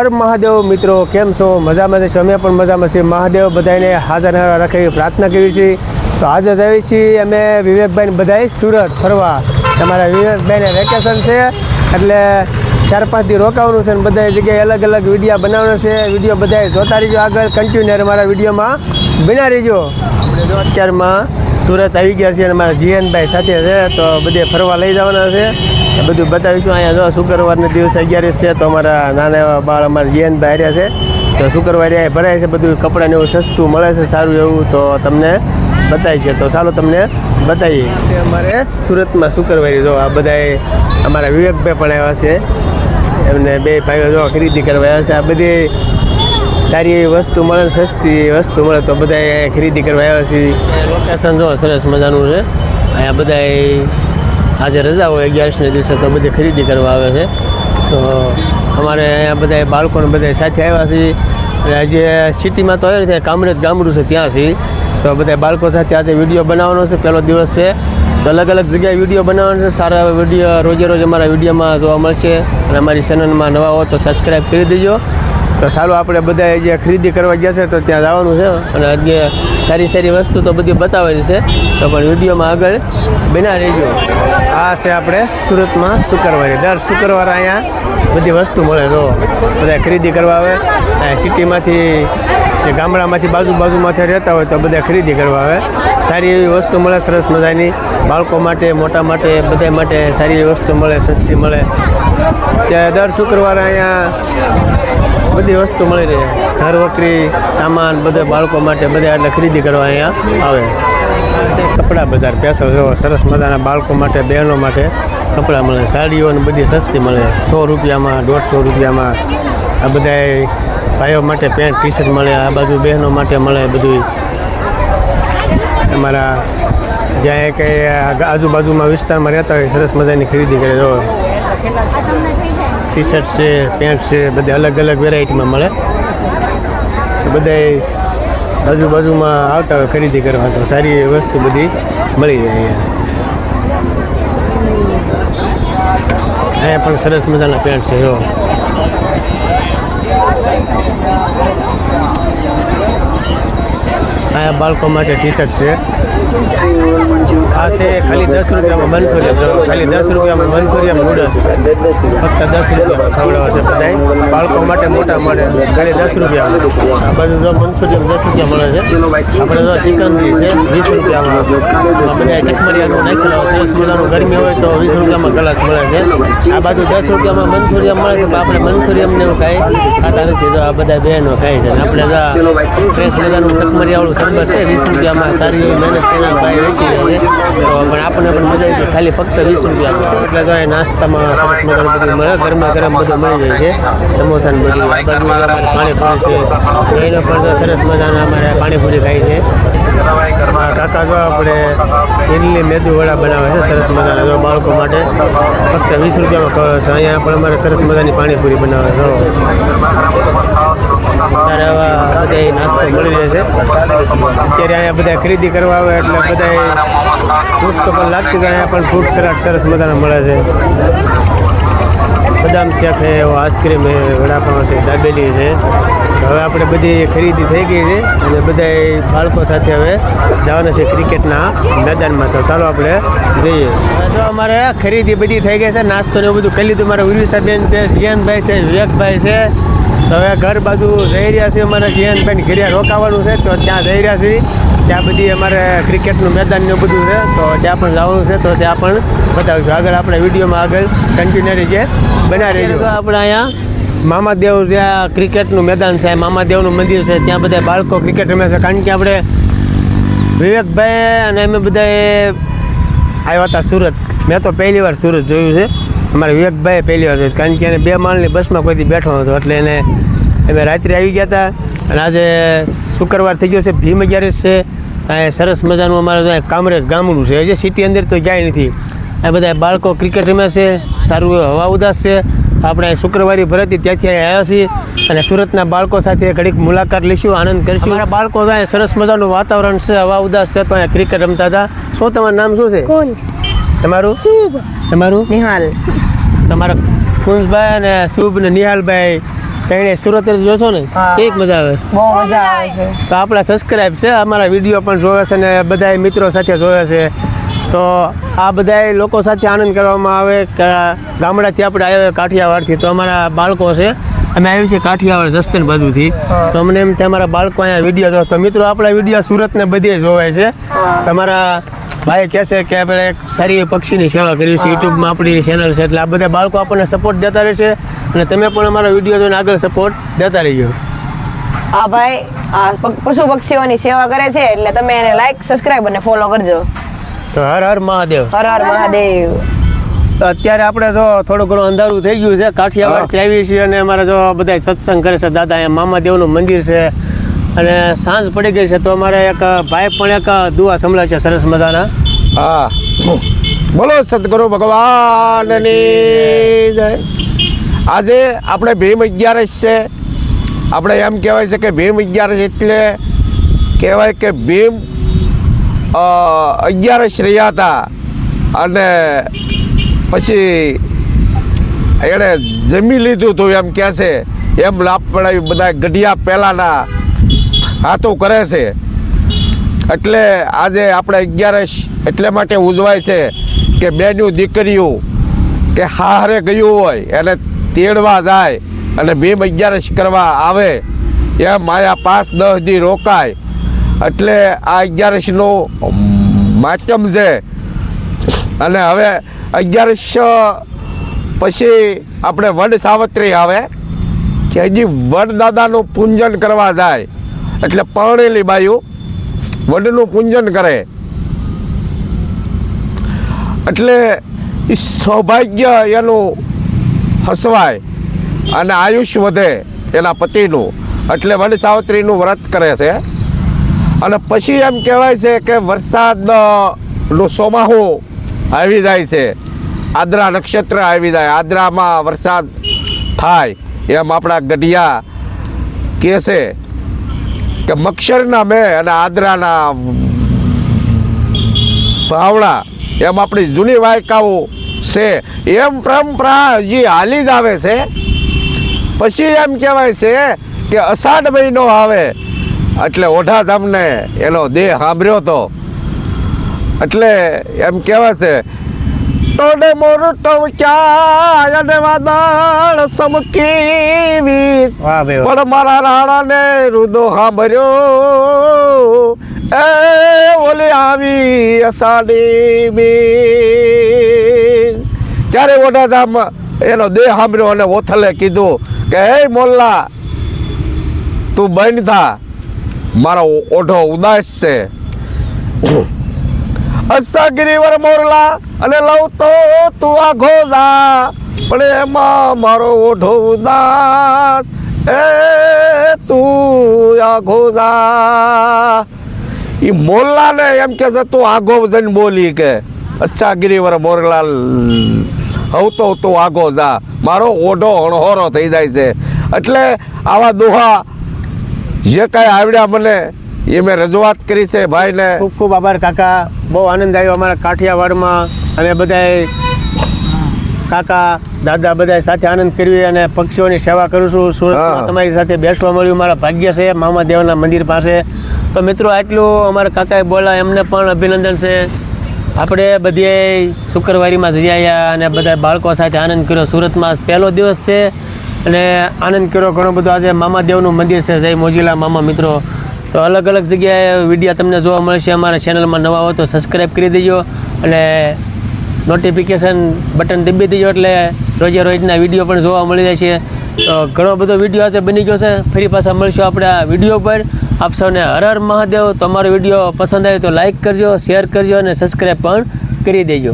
હર મહાદેવ મિત્રો, કેમ છો? મજામાં છે? અમે પણ મજામાં છીએ. મહાદેવ બધાને હાજર રાખી પ્રાર્થના કરી છે. તો આજે જ આવી છીએ અમે વિવેકભાઈને બધાય સુરત ફરવા. તમારા વિવેકભાઈને વેકેશન છે એટલે 4-5 દી રોકાવાનું છે અને બધા જગ્યાએ અલગ અલગ વિડીયો બનાવવાનો છે. વિડીયો બધા જોતા રહીજો, આગળ કન્ટિન્યુ મારા વિડીયોમાં બના રહીજો. આપણે જો અત્યારમાં સુરત આવી ગયા છીએ અને મારા જીએનભાઈ સાથે છે, તો બધે ફરવા લઈ જવાના છે. એ બધું બતાવીશું. અહીંયા જો શુક્રવારના દિવસે 11 છે, તો અમારા નાના એવા બાળ અમારા જીએનભાઈ આવ્યા છે. તો શુક્રવારે અહીંયા ભરાય છે, બધું કપડાને એવું સસ્તું મળે છે, સારું એવું. તો તમને બતાવી છે, તો ચાલો તમને બતાવીએ. અમારે સુરતમાં શુક્રવારે જો આ બધાએ અમારા વિવેકભાઈ પણ આવ્યા છે, એમને બે ભાઈઓ જો ખરીદી કરવા આવ્યા છે. આ બધી સારી એવી વસ્તુ મળે, સસ્તી વસ્તુ મળે, તો બધાએ ખરીદી કરવા આવ્યા છે. લોકેશન જો સરસ મજાનું છે. અહીંયા બધાએ આજે રજા હોય 11ને દિવસે, તો બધી ખરીદી કરવા આવે છે. તો અમારે અહીંયા બધા બાળકોને બધા સાથે આવ્યા છે. આજે સિટીમાં તો આવ્યા છે, કામરેજ ગામડું છે ત્યાં છે. તો બધા બાળકો સાથે આજે વિડીયો બનાવવાનો છે, પહેલો દિવસ છે. તો અલગ અલગ જગ્યાએ વિડીયો બનાવવાનો છે. સારા વિડીયો રોજે રોજ અમારા વિડીયોમાં જોવા મળશે. અને અમારી ચેનલમાં નવા હો તો સબસ્ક્રાઈબ કરી દેજો. તો સારું, આપણે બધા જે ખરીદી કરવા ગયા છે તો ત્યાં જવાનું છે અને આજે સારી સારી વસ્તુ તો બધી બતાવેલી છે. તો પણ વિડીયોમાં આગળ બના રહેજો. આ છે આપણે સુરતમાં શુક્રવારે, દર શુક્રવારે અહીંયા બધી વસ્તુ મળે. તો બધા ખરીદી કરવા આવે. સિટીમાંથી જે ગામડામાંથી બાજુમાંથી રહેતા હોય તો બધા ખરીદી કરવા આવે. સારી એવી વસ્તુ મળે, સરસ મજાની. બાળકો માટે, મોટા માટે, બધા માટે સારી એવી વસ્તુ મળે, સસ્તી મળે. ત્યાં દર શુક્રવારે અહીંયા બધી વસ્તુ મળી રહે. ઘર વકરી સામાન બધા બાળકો માટે બધા એટલે ખરીદી કરવા અહીંયા આવે. કપડાં બજાર પેસલ જો સરસ મજાના બાળકો માટે, બહેનો માટે કપડાં મળે. સાડીઓ ને બધી સસ્તી મળે, 100 રૂપિયામાં, 150 રૂપિયામાં. આ બધા ભાઈઓ માટે પેન્ટ ટી શર્ટ મળે. આ બાજુ બહેનો માટે મળે બધું. અમારા જ્યાં કંઈ આજુબાજુમાં વિસ્તારમાં રહેતા હોય સરસ મજાની ખરીદી કરે. જો ટી શર્ટ છે, પેન્ટ છે, બધે અલગ અલગ વેરાયટીમાં મળે. બધા આજુબાજુમાં આવતા હોય ખરીદી કરવા, તો સારી વસ્તુ બધી મળી જાય. અહીંયા પણ સરસ મજાના પેન્ટ છે. જો અહીંયા બાળકો માટે ટી શર્ટ છે. આ છે ખાલી 10 રૂપિયામાં મંચુરિયન. ખાલી 10 રૂપિયામાં મંચુરિયન નૂડલ્સ, ફક્ત 10 રૂપિયામાં ખવડાવે છે બધા બાળકો માટે, મોટા માટે ખાલી 10 રૂપિયામાં. આ બાજુ જો મંચુરિયન 10 રૂપિયા મળે છે. આપણે જો ચિકનરી છે 20 રૂપિયામાં. બધા ચટમરિયાનું નાખેલા સરસ મજાનું, ગરમી હોય તો 20 રૂપિયામાં ગ્લાસ મળે છે. આ બાજુ 10 રૂપિયામાં મંચુરિયન મળે છે. આપણે મંચુરિયન ને એવું ખાઈ ખાતા નથી. જો આ બધા બહેનો ખાય છે. આપણે ફ્રેશ મજાનું ચટમરિયાવાળું શરબત છે 20 રૂપિયામાં. સારી મહેનત તેના ભાઈ વેચી રહે છે. તો પણ આપણને પણ મજા આવી જાય, ખાલી ફક્ત 20 રૂપિયામાં. એટલે તો એ નાસ્તામાં સરસ મજાનું બધું મળે, ગરમા ગરમ બધું મળી જાય છે. સમોસા ને બધું. આ બાજુ અમારે પાણીપુરી છે, એનો પણ સરસ મજાના અમારે પાણીપુરી ખાય છે. કાકા જો આપણે ઇડલી મેદુ વડા બનાવે છે સરસ મજાના, જો બાળકો માટે ફક્ત 20 રૂપિયામાં ખવડાવે છે. અહીંયા પણ અમારે સરસ મજાની પાણીપુરી બનાવે છે. સારા એવા બધા નાસ્તો મળી રહે છે. અત્યારે અહીંયા બધા ખરીદી કરવા આવે એટલે બધા ફ્રૂટ તો પણ લાગતી હોય. અહીંયા પણ ફ્રૂટ સલાડ સરસ મજાના મળે છે. બદામ શેક છે, આઈસ્ક્રીમ છે, વડાપાઉં છે, દાબેલી છે. હવે આપણે બધી ખરીદી થઈ ગઈ છે અને બધા બાળકો સાથે હવે જવાના છે ક્રિકેટના મેદાનમાં. તો ચાલો આપણે જઈએ. જો અમારે ખરીદી બધી થઈ ગઈ છે, નાસ્તો ને એવું બધું કરી લીધું. મારા ઉર્વિસાબેન છે, જીયાનભાઈ છે, વિવેકભાઈ છે. તો હવે ઘર બાજુ જઈ રહ્યા છીએ. અમારે જીયાનભાઈને ઘરે રોકાવાનું છે, તો ત્યાં જઈ રહ્યા છીએ. ત્યાં બધી અમારે ક્રિકેટનું મેદાન ને બધું છે, તો ત્યાં પણ જવાનું છે. તો ત્યાં પણ બતાવીશું આગળ આપણે વિડીયોમાં આગળ કન્ટિન્યુ છે બના રહીશું. તો આપણે અહીંયા મામાદેવ જ્યાં ક્રિકેટનું મેદાન છે, મામાદેવનું મંદિર છે, ત્યાં બધા બાળકો ક્રિકેટ રમે છે. કારણ કે આપણે વિવેકભાઈ અને અમે બધાએ આવ્યા હતા સુરત. મેં તો પહેલી વાર સુરત જોયું છે. અમારા વિવેકભાઈ પહેલી વાર જોયું, કારણ કે એને 2 માળની બસમાં કોઈથી બેઠો હતો, એટલે એને અમે રાત્રે આવી ગયા હતા. અને આજે શુક્રવાર થઈ ગયો છે, ભીમ 11 છે. અહીંયા સરસ મજાનું અમારે કામરેજ ગામડું છે, જે સિટી અંદર તો ક્યાંય નથી. આ બધા બાળકો ક્રિકેટ રમે છે, સારું હવા ઉદાસ છે. આપણે શુક્રવારે ભરતી ત્યાંથી આવ્યા છીએ અને સુરતના બાળકો સાથે ઘડીક મુલાકાત લઈશું, આનંદ કરીશું. અમારા બાળકો અહીંયા સરસ મજાનું વાતાવરણ છે, હવા ઉદાસ છે, તો અહીંયા ક્રિકેટ રમતા હતા. શું તમારું નામ શું છે? તમારું? તમારું? નિહાલ. તમારા કુંજભાઈ અને શુભ ને નિહાલભાઈ એને સુરત જોશો ને હા. કેવી મજા આવે છે. બહુ મજા આવે છે. તો આપણા સબસ્ક્રાઈબ છે, અમારા વિડીયો પણ જોવે છે ને બધા મિત્રો સાથે જોવે છે. તો આ બધા લોકો સાથે આનંદ કરવામાં આવે કે ગામડાથી આપણે આવ્યા કાઠિયાવાડથી, તો અમારા બાળકો છે, અમે આવી છીએ કાઠિયાવાડ જસ્તન બાજુથી. તો અમને એમ કે અમારા બાળકો અહીંયા વિડીયો જોવે. તો મિત્રો આપણા વિડીયો સુરતને બધે જોવે છે. તમારા ભાઈ કહે છે કે આપણે એક સારી પક્ષીની સેવા કરી છે, યુટ્યુબમાં આપણી ચેનલ છે, એટલે આ બધા બાળકો આપણને સપોર્ટ દેતા રહેશે અને તમે પણ અમારા વિડીયો જોઈને આગળ સપોર્ટ દેતા રહીજો. આ ભાઈ આ પશુ પક્ષીઓની સેવા કરે છે, એટલે તમે એને લાઈક, સબસ્ક્રાઇબ અને ફોલો કરજો. તો હર હર મહાદેવ. હર હર મહાદેવ. તો અત્યારે આપણે જો થોડું ઘણું અંધારું થઈ ગયું છે, કાઠિયાવાડથી આવીએ છીએ અને અમારે જો બધા સત્સંગ કરે છે દાદા, અહીંયા મામાદેવનું મંદિર છે અને સાંજ પડી ગઈ છે. તો અમારે એક ભાઈ પણ એક દુઆ સંભળાય છે સરસ મજાના. હા, બોલો સદગુરુ ભગવાનની જય. આજે આપણે ભીમ 11 છે. આપણે એમ કહેવાય છે કે ભીમ 11 એટલે કહેવાય કે ભીમ 11 રહ્યા હતા અને પછી એણે જમી લીધું હતું એમ કહે છે. એમ આપણે બધા ગઢિયા પહેલાંના હાથો કરે છે. એટલે આજે આપણે 11 એટલે માટે ઉજવાય છે કે બેનું દીકરીઓ કે હારે ગયું હોય એને તેડવા જાય અને ભીમ 11 કરવા આવે, એમ માયા 5-10 દી રોકાય. એટલે આ 11નું માધ્યમ છે. અને હવે 11 પછી આપણે વડ સાવત્રી આવે કે હજી વડ દાદાનું પૂજન કરવા જાય. એટલે પરણેલી બાયું વડનું પૂજન કરે એટલે એ સૌભાગ્ય એનું હસવાય અને આયુષ્ય વધે એના પતિનું. એટલે વડ સાવત્રીનું વ્રત કરે છે. અને પછી એમ કહેવાય છે કે વરસાદનું ચોમાસું આવી જાય છે, આદ્રા નક્ષત્ર આવી જાય, આદ્રામાં વરસાદ થાય. એમ આપણા ગઢિયા કહે છે કે મક્ષરના મેં અને આદ્રાના ભાવના, એમ આપણી જૂની વાયકાઓ છે. એમ પરંપરા જે હાલી જ આવે છે. પછી એમ કહેવાય છે કે અષાઢ મહિનો આવે એટલે ઓઢા ધામને એનો દેહ સાંભળ્યો હતો. એટલે એમ કહેવાય છે ટોડે મોર ટવક્યા અને વાદળ સમકીવી, વાહ ભાઈ વાહ. પણ મારા રાણાને રુદો સાંભળ્યો એ ઓલી આવી અષાઢી બીજ. ત્યારે ઓઢાધામ એનો દેહ સાંભળ્યો અને ઓથલે કીધું કે હે મોલ્લા, તું બંધ થા, મારો ઓઢો ઉદાસ છે. અસગરીવર મોરલા અને લઉં તો તું આઘો જા, પણ એમાં મારો ઓઢો ઉદાસ, એ તું આઘો જા. એ મોરલાને એમ કે છે તું આઘો જઈને બોલી કે અચ્છાગીરીવર મોરલા હવ તો તું આઘો જા, મારો ઓઢો અણહોરો થઈ જાય છે. એટલે આવા દોહા જે કાંઈ આવડ્યા મને એ મેં રજૂઆત કરી છે ભાઈને. ખૂબ ખૂબ આભાર કાકા, બહુ આનંદ આવ્યો અમારા કાઠિયાવાડમાં. અમે બધાએ કાકા દાદા બધા સાથે આનંદ કરવી અને પક્ષીઓની સેવા કરું છું. સુરતમાં તમારી સાથે બેસવા મળ્યું મારા ભાગ્ય છે, મામાદેવના મંદિર પાસે. તો મિત્રો આટલું અમારા કાકાએ બોલા, એમને પણ અભિનંદન છે. આપણે બધે શુક્રવારીમાં જઈ આવ્યા અને બધા બાળકો સાથે આનંદ કર્યો. સુરતમાં પહેલો દિવસ છે અને આનંદ કર્યો ઘણો બધો. આજે મામાદેવનું મંદિર છે, જય મોજીલા મામા. મિત્રો તો અલગ અલગ જગ્યાએ વિડીયો તમને જોવા મળશે. અમારા ચેનલમાં નવા હો તો સબસ્ક્રાઈબ કરી દેજો અને નોટિફિકેશન બટન દબાવી દેજો, એટલે રોજે રોજના વિડીયો પણ જોવા મળી જાય છે. તો ઘણો બધો વિડીયો આજે બની ગયો છે. ફરી પાછા મળશું આપણે આ વિડીયો પર. આપ સૌને હર હર મહાદેવ. તમારો વિડીયો પસંદ આવે તો લાઈક કરજો, શેર કરજો અને સબસ્ક્રાઈબ પણ કરી દેજો.